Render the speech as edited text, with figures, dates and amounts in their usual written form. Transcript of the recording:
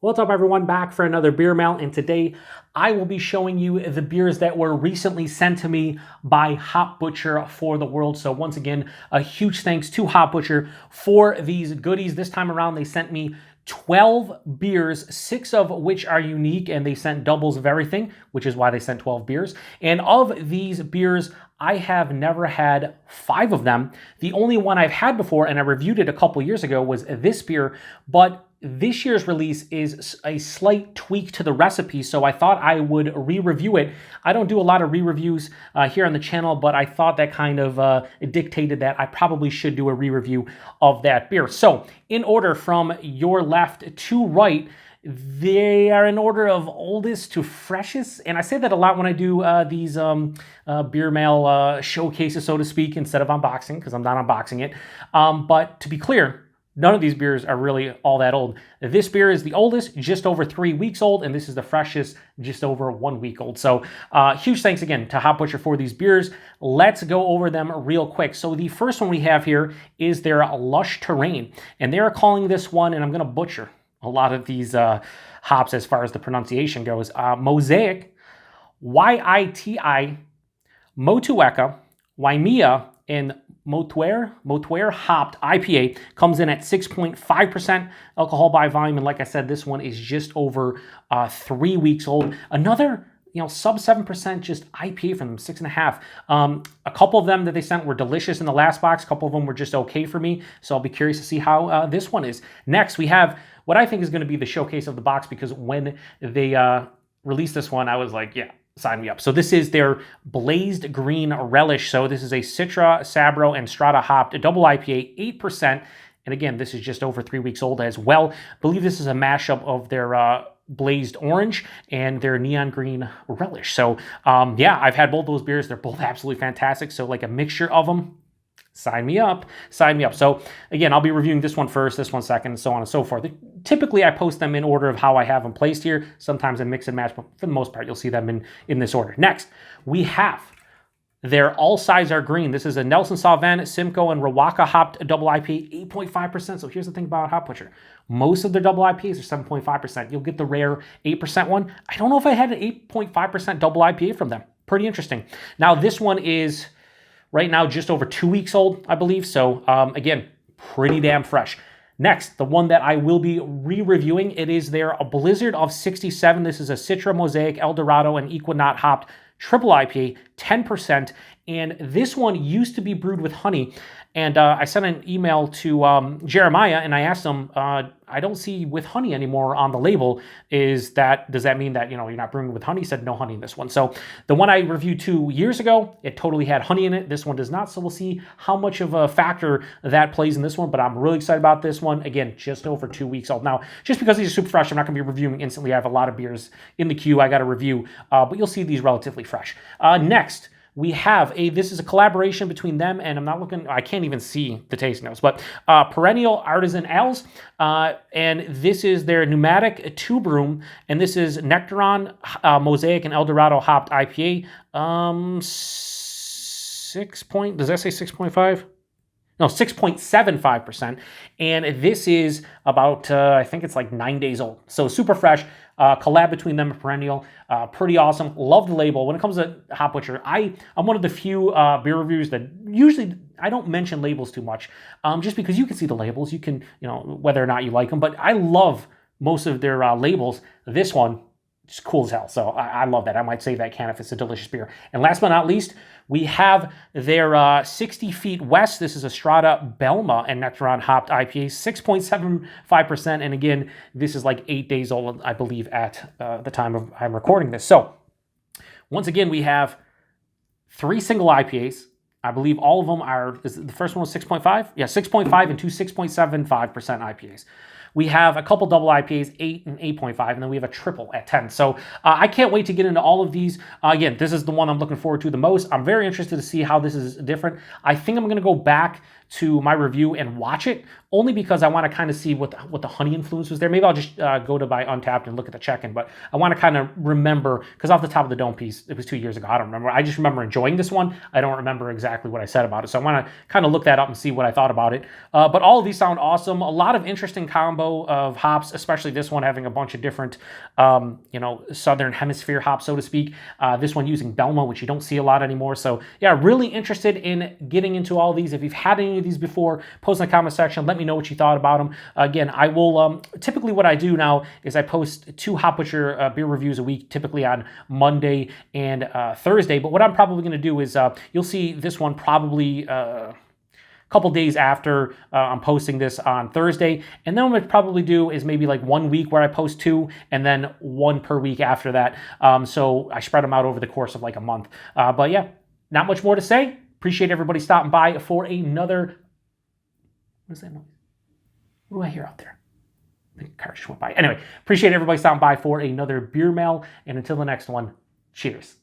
What's up, everyone? Back for another beer mail, and today I will be showing you the beers that were recently sent to me by Hop Butcher for the world. So once again, a huge thanks to Hop Butcher for these goodies. This time around, they sent me 12 beers, 6 of which are unique, and they sent doubles of everything, which is why they sent 12 beers. And of these beers, I have never had 5 of them. The only one I've had before, and I reviewed it a couple years ago, was this beer, but this year's release is a slight tweak to the recipe, so I thought I would re-review it. I don't do a lot of re-reviews here on the channel, but I thought that kind of dictated that I probably should do a re-review of that beer. So, in order from your left to right, they are in order of oldest to freshest, and I say that a lot when I do these beer mail showcases, so to speak, instead of unboxing, because I'm not unboxing it. But to be clear, none of these beers are really all that old. This beer is the oldest, just over 3 weeks old, and this is the freshest, just over 1 week old. So huge thanks again to Hop Butcher for these beers. Let's go over them real quick. So the first one we have here is their Lush Terrain, and they're calling this one, and I'm going to butcher a lot of these hops as far as the pronunciation goes, Mosaic, Y-I-T-I, Motueka, Waimea, and Motuer Hopped IPA comes in at 6.5% alcohol by volume, and like I said, this one is just over 3 weeks old. Another, sub 7% just IPA from them, 6.5. A couple of them that they sent were delicious in the last box. A couple of them were just okay for me, so I'll be curious to see how this one is. Next, we have what I think is going to be the showcase of the box, because when they released this one, I was like, yeah, sign me up. So this is their Blazed Green Relish. So this is a Citra, Sabro, and Strata hopped double IPA, 8%. And again, this is just over 3 weeks old as well. I believe this is a mashup of their Blazed Orange and their Neon Green Relish. So yeah, I've had both those beers. They're both absolutely fantastic. So like a mixture of them. Sign me up. Sign me up. So again, I'll be reviewing this one first, this one second, and so on and so forth. Typically, I post them in order of how I have them placed here. Sometimes I mix and match, but for the most part, you'll see them in this order. Next, we have their All Sides Are Green. This is a Nelson Sauvin, Simcoe, and Rawaka hopped double IPA, 8.5%. So here's the thing about Hop Butcher. Most of their double IPAs are 7.5%. You'll get the rare 8% one. I don't know if I had an 8.5% double IPA from them. Pretty interesting. Now, this one is right now just over 2 weeks old, I believe. So again, pretty damn fresh. Next, the one that I will be re-reviewing, it is their Blizzard of 67. This is a Citra, Mosaic, Eldorado, and Equinox hopped triple IPA, 10%. And this one used to be brewed with honey. And I sent an email to Jeremiah, and I asked him, I don't see with honey anymore on the label. Does that mean that, you're not brewing with honey? He said no honey in this one. So the one I reviewed 2 years ago, it totally had honey in it. This one does not. So we'll see how much of a factor that plays in this one. But I'm really excited about this one. Again, just over 2 weeks old. Now, just because these are super fresh, I'm not going to be reviewing instantly. I have a lot of beers in the queue I got to review. But you'll see these relatively fresh. Next, we have this is a collaboration between them, and I can't even see the taste notes, but Perennial Artisan Ales, and this is their Pneumatic Tube Room, and this is Nectaron, Mosaic, and Eldorado hopped IPA, does that say 6.5? No, 6.75%, and this is about, I think it's like 9 days old, so super fresh. Collab between them and Perennial, pretty awesome. Love the label. When it comes to Hop Butcher, I'm one of the few beer reviews that usually I don't mention labels too much, just because you can see the labels, you can, whether or not you like them, but I love most of their labels. This one, just cool as hell. So I love that. I might save that can if it's a delicious beer. And last but not least, we have their 60 Feet West. This is a Strata, Belma, and Nectaron hopped IPA, 6.75%. And again, this is like 8 days old, I believe, at the time I'm recording this. So once again, we have 3 single IPAs. I believe all of them are, the first one was 6.5? Yeah, 6.5 and 2 6.75% IPAs. We have a couple double IPAs, 8 and 8.5, and then we have a triple at 10. So I can't wait to get into all of these. Again, this is the one I'm looking forward to the most. I'm very interested to see how this is different. I think I'm going to go back to my review and watch it, only because I want to kind of see what the honey influence was there. Maybe I'll just go to my Untappd and look at the check-in, but I want to kind of remember, because off the top of the dome piece, it was 2 years ago. I don't remember. I just remember enjoying this one. I don't remember exactly what I said about it. So I want to kind of look that up and see what I thought about it. But all of these sound awesome. A lot of interesting combo of hops, especially this one having a bunch of different, Southern Hemisphere hops, so to speak. This one using Belma, which you don't see a lot anymore. So yeah, really interested in getting into all these. If you've had any of these before, post in the comment section. Let me know what you thought about them. Again, I will, typically what I do now is I post 2 Hop Butcher beer reviews a week, typically on Monday and Thursday. But what I'm probably going to do is you'll see this one probably couple days after I'm posting this on Thursday. And then what I'd probably do is maybe like 1 week where I post 2 and then 1 per week after that. So I spread them out over the course of like a month. But yeah, not much more to say. Appreciate everybody stopping by for another... What is that noise? What do I hear out there? The car just went by. Anyway, appreciate everybody stopping by for another beer mail. And until the next one, cheers.